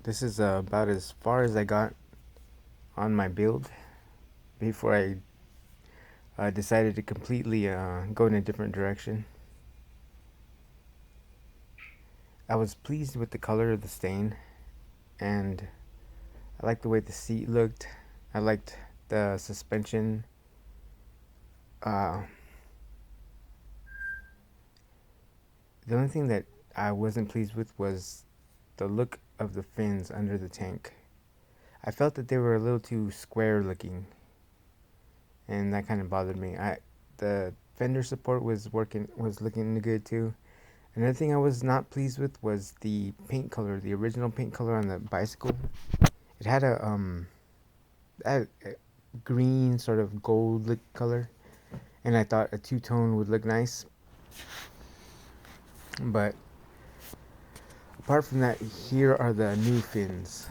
This is about as far as I got on my build before I decided to completely go in a different direction. I was pleased with the color of the stain, and I liked the way the seat looked. I liked the suspension. Uh, the only thing that I wasn't pleased with was the look of the fins under the tank. I felt that they were a little too square looking, and that kind of bothered me. The fender support was looking good too. Another thing I was not pleased with was the paint color, the original paint color on the bicycle. It had a green sort of gold look color, and I thought a two-tone would look nice. But apart from that, here are the new fins.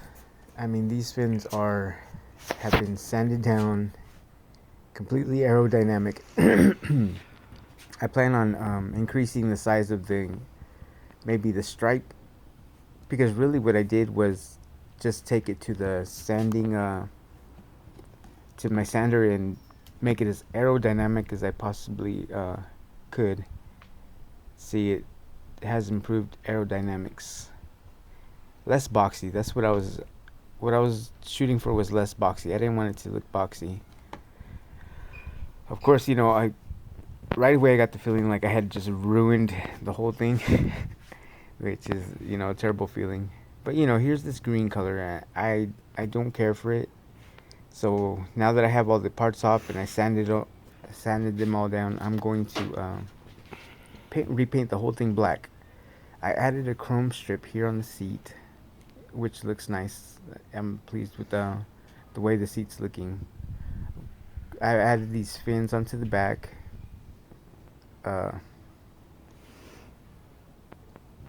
I mean, these fins have been sanded down, completely aerodynamic. I plan on increasing the size of maybe the stripe, because really what I did was just take it to the sanding, to my sander, and make it as aerodynamic as I possibly could. See, it has improved aerodynamics. Less boxy. That's what I was shooting for, was less boxy. I didn't want it to look boxy. Of course, I right away I got the feeling like I had just ruined the whole thing, which is, a terrible feeling. But here's this green color. I don't care for it. So now that I have all the parts off and I sanded them all down, I'm going to repaint the whole thing black. I added a chrome strip here on the seat, which looks nice. I'm pleased with the way the seat's looking. I added these fins onto the back.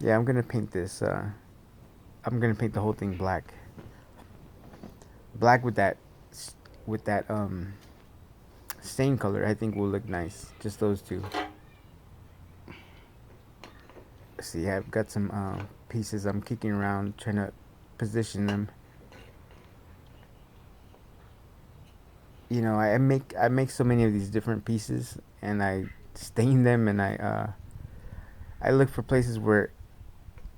Yeah, I'm gonna paint this. I'm gonna paint the whole thing black. Black with that stain color, I think will look nice. Just those two. See, I've got some pieces I'm kicking around, trying to position them. I make so many of these different pieces, and I stain them, and I look for places where,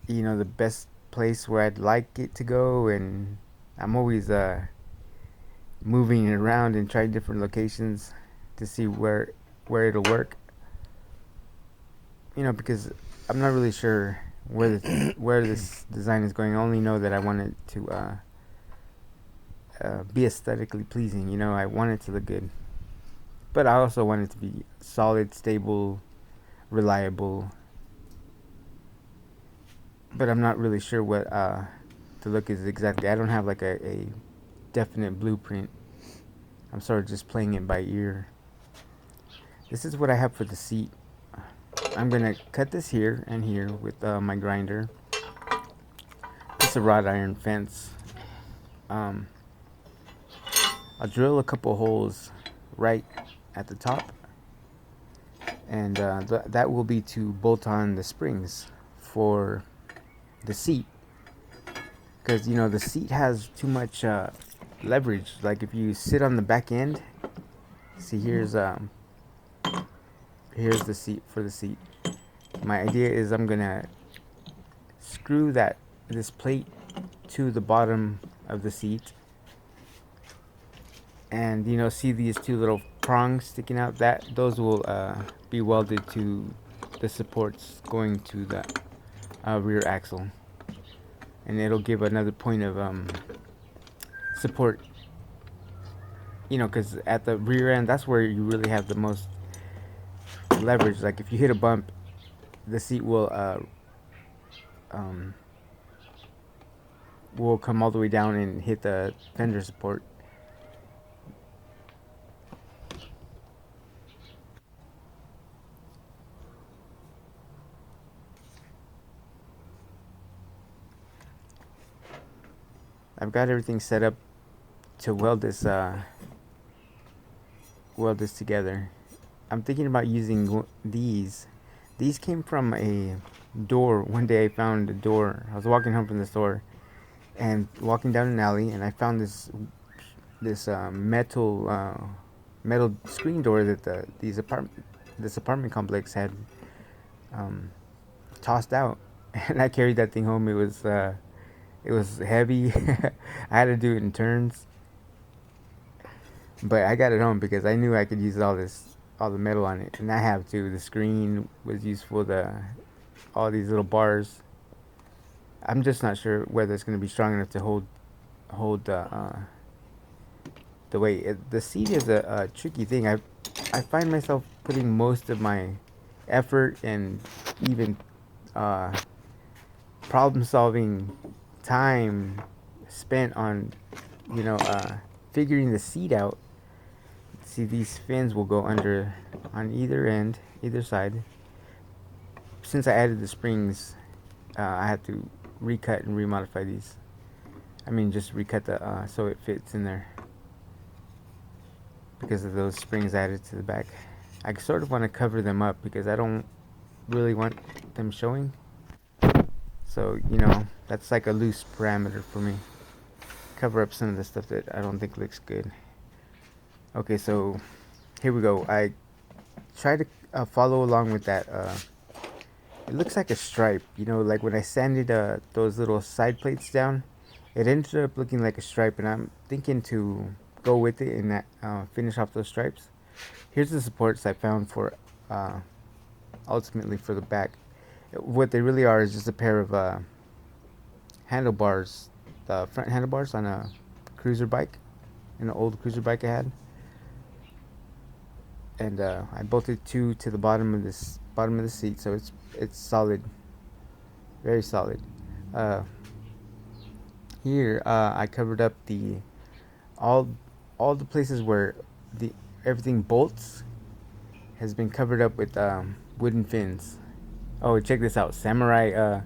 the best place where I'd like it to go, and I'm always moving it around and trying different locations to see where it'll work. Because I'm not really sure where this design is going. I only know that I want it to be aesthetically pleasing. I want it to look good, but I also want it to be solid, stable, reliable. But I'm not really sure what the look is exactly. I don't have like a definite blueprint. I'm sort of just playing it by ear. This is what I have for the seat. I'm gonna cut this here and here with my grinder. It's a wrought iron fence. I'll drill a couple holes right at the top, and that will be to bolt on the springs for the seat, because the seat has too much leverage. Like if you sit on the back end, see, here's the seat for the seat. My idea is I'm gonna screw this plate to the bottom of the seat, and see these two little prongs sticking out, those will be welded to the supports going to the rear axle, and it'll give another point of support, because at the rear end, that's where you really have the most leverage. Like if you hit a bump, the seat will come all the way down and hit the fender support. I've got everything set up to weld this together. I'm thinking about using these. These came from a door. One day I found a door. I was walking home from the store, and walking down an alley, and I found this metal screen door that this apartment complex had um, tossed out, and I carried that thing home. It was heavy. I had to do it in turns, but I got it home because I knew I could use all the metal on it, and I have to. The screen was useful. All these little bars. I'm just not sure whether it's going to be strong enough to hold the weight. The seat is a tricky thing. I find myself putting most of my effort and even uh, problem solving time spent on figuring the seat out. See, these fins will go under on either end, either side. Since I added the springs, I had to recut and remodify these. I mean, just recut the so it fits in there because of those springs added to the back. I sort of want to cover them up because I don't really want them showing. So, that's like a loose parameter for me. Cover up some of the stuff that I don't think looks good. Okay, so here we go. I try to follow along with that. It looks like a stripe, like when I sanded those little side plates down, it ended up looking like a stripe, and I'm thinking to go with it and finish off those stripes. Here's the supports I found for ultimately for the back. What they really are is just a pair of handlebars, the front handlebars on a cruiser bike, an old cruiser bike I had, and I bolted two to the bottom of the seat, so it's solid, very solid. Here I covered up all the places where the everything bolts has been covered up with wooden fins. Oh, check this out, samurai.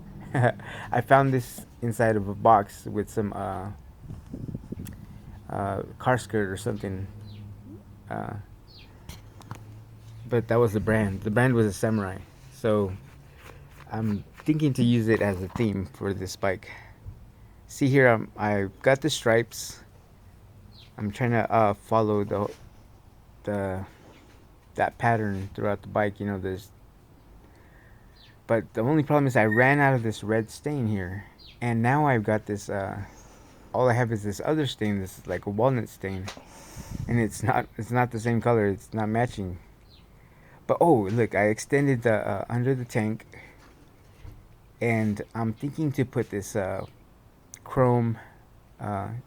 I found this inside of a box with some car skirt or something. But that was the brand. The brand was a samurai. So I'm thinking to use it as a theme for this bike. See here, I got the stripes. I'm trying to follow that pattern throughout the bike. But the only problem is I ran out of this red stain here, and now I've got this. All I have is this other stain. This is like a walnut stain, and it's not the same color. It's not matching. But oh, look! I extended the under the tank, and I'm thinking to put this chrome.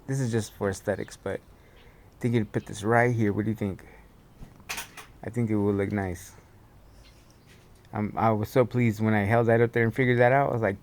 This is just for aesthetics, but thinking to put this right here. What do you think? I think it will look nice. I was so pleased when I held that up there and figured that out. I was like,